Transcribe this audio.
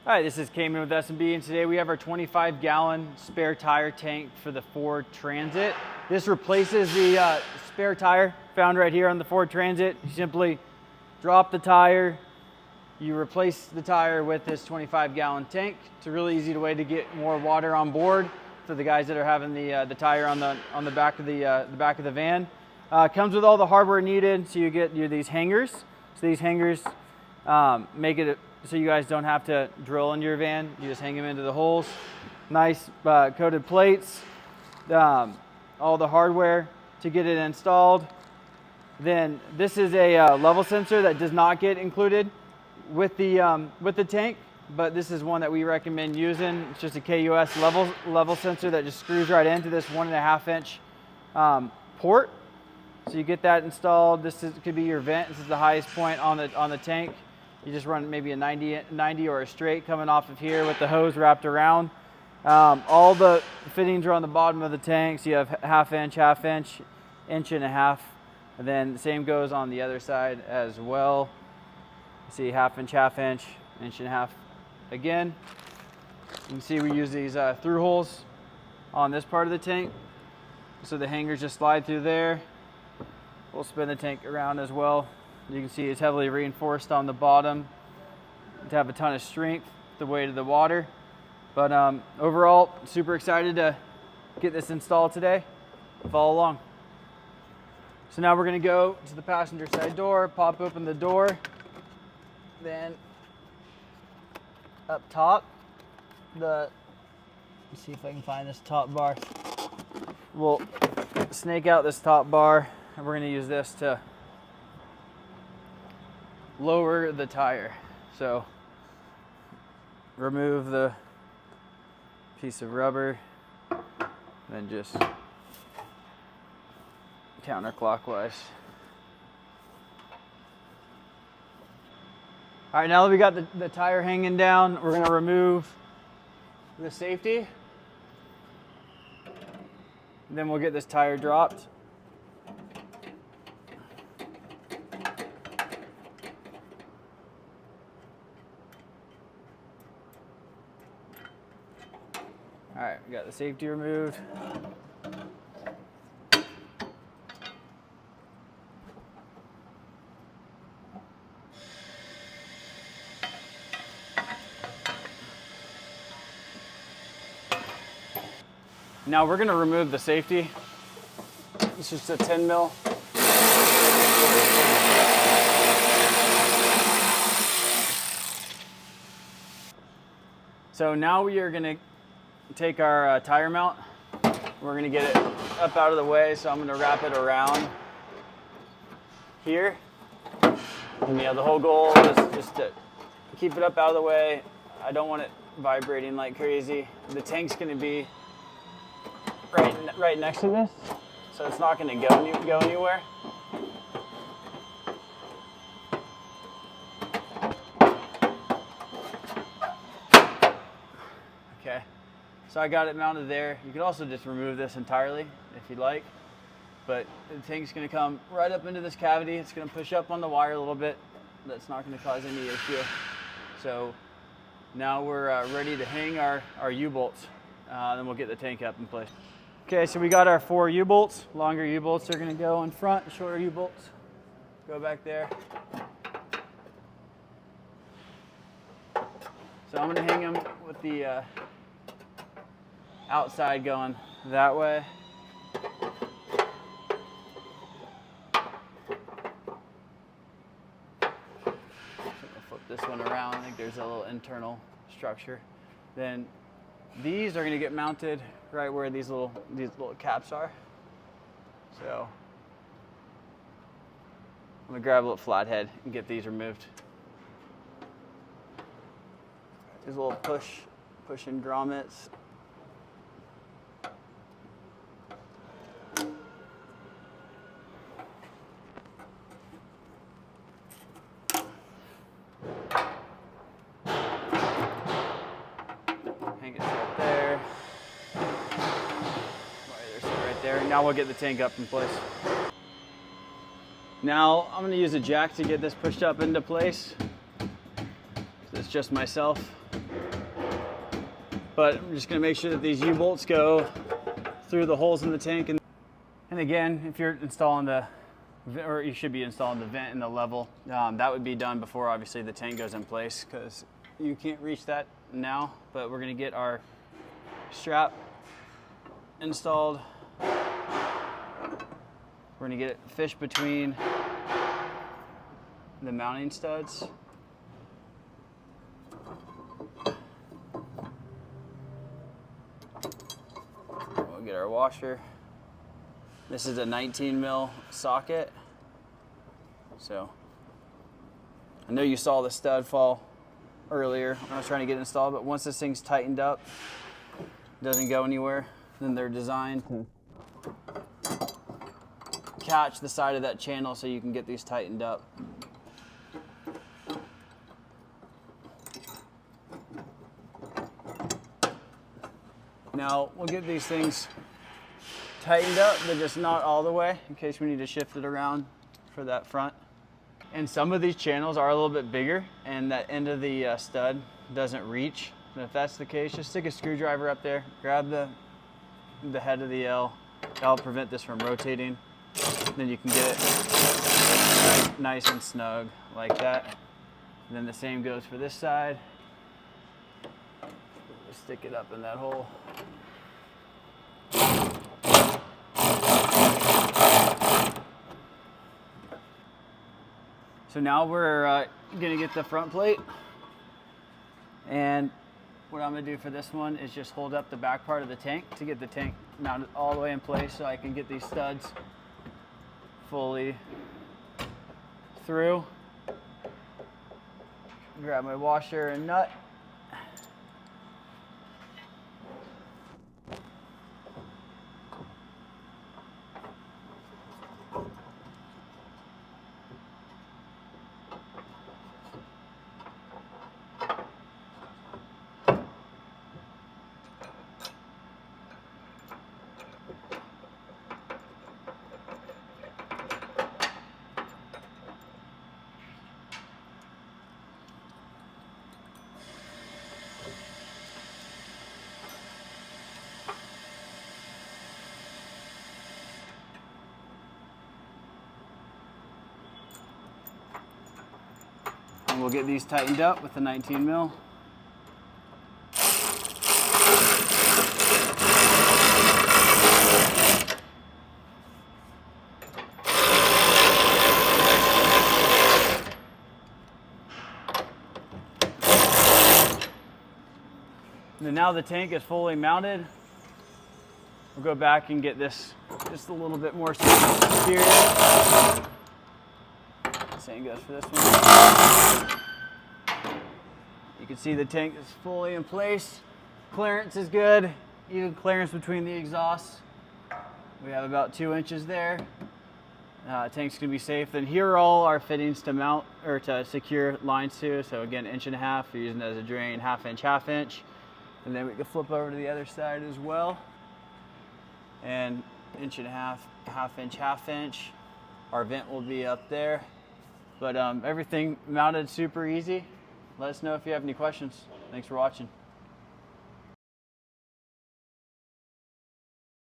Hi, this is Cayman with S&B, and today we have our 25-gallon spare tire tank for the Ford Transit. This replaces the spare tire found right here on the Ford Transit. You simply drop the tire, you replace the tire with this 25-gallon tank. It's a really easy way to get more water on board for the guys that are having the tire on the back of the van. Comes with all the hardware needed, so you get these hangers. So these hangers make it so you guys don't have to drill into your van. You just hang them into the holes. Nice coated plates, all the hardware to get it installed. Then this is a level sensor that does not get included with the tank, but this is one that we recommend using. It's just a KUS level sensor that just screws right into this 1.5 inch port. So you get that installed. Could be your vent. This is the highest point on the tank. You just run maybe a 90 or a straight coming off of here with the hose wrapped around. All the fittings are on the bottom of the tank. So you have half inch, inch and a half. And then the same goes on the other side as well. See half inch, inch and a half again. You can see we use these through holes on this part of the tank. So the hangers just slide through there. We'll spin the tank around as well. You can see it's heavily reinforced on the bottom to have a ton of strength, the weight of the water. But overall, super excited to get this installed today. Follow along. So now we're gonna go to the passenger side door, pop open the door. Then up top, let's see if I can find this top bar. We'll snake out this top bar, and we're gonna use this to lower the tire. So remove the piece of rubber, then just counterclockwise. All right, now that we got the tire hanging down, we're gonna remove the safety. Then we'll get this tire dropped. All right, we got the safety removed. Now we're gonna remove the safety. It's just a 10 mil. So now we are gonna take our tire mount. We're gonna get it up out of the way, so I'm gonna wrap it around here. And the whole goal is just to keep it up out of the way. I don't want it vibrating like crazy. The tank's gonna be right next to this, so it's not gonna go anywhere. Okay. So I got it mounted there. You could also just remove this entirely if you'd like, but the tank's gonna come right up into this cavity. It's gonna push up on the wire a little bit. That's not gonna cause any issue. So now we're ready to hang our U-bolts. Then we'll get the tank up in place. Okay, so we got our 4 U-bolts. Longer U-bolts are gonna go in front, shorter U-bolts go back there. So I'm gonna hang them with the outside going that way. Flip this one around. I think there's a little internal structure. Then these are going to get mounted right where these little caps are. So I'm going to grab a little flathead and get these removed. These little push-in grommets. Hang it right there. Right there. Now we'll get the tank up in place. Now I'm going to use a jack to get this pushed up into place. So it's just myself. But I'm just gonna make sure that these U-bolts go through the holes in the tank. And again, if you're installing or you should be installing the vent and the level, that would be done before obviously the tank goes in place, because you can't reach that now. But we're gonna get our strap installed. We're gonna get it fished between the mounting studs. We'll get our washer. This is a 19 mil socket. So I know you saw the stud fall earlier when I was trying to get it installed, but once this thing's tightened up, it doesn't go anywhere, then they're designed to catch the side of that channel so you can get these tightened up. Now we'll get these things tightened up, but just not all the way, in case we need to shift it around for that front. And some of these channels are a little bit bigger and that end of the stud doesn't reach. And if that's the case, just stick a screwdriver up there, grab the head of the L. That'll prevent this from rotating. Then you can get it nice and snug like that. And then the same goes for this side. Stick it up in that hole. So now we're gonna get the front plate, and what I'm gonna do for this one is just hold up the back part of the tank to get the tank mounted all the way in place so I can get these studs fully through. Grab my washer and nut. And we'll get these tightened up with the 19 mil. And now the tank is fully mounted. We'll go back and get this just a little bit more secure. Same goes for this one. You can see the tank is fully in place. Clearance is good, even clearance between the exhausts. We have about 2 inches there. Tank's gonna be safe. And here are all our fittings to mount or to secure lines to. So again, 1.5 inches, you're using it as a drain, 1/2 inch, 1/2 inch. And then we can flip over to the other side as well. And 1.5 inches, 1/2 inch, 1/2 inch. Our vent will be up there. But everything mounted super easy. Let us know if you have any questions. Thanks for watching.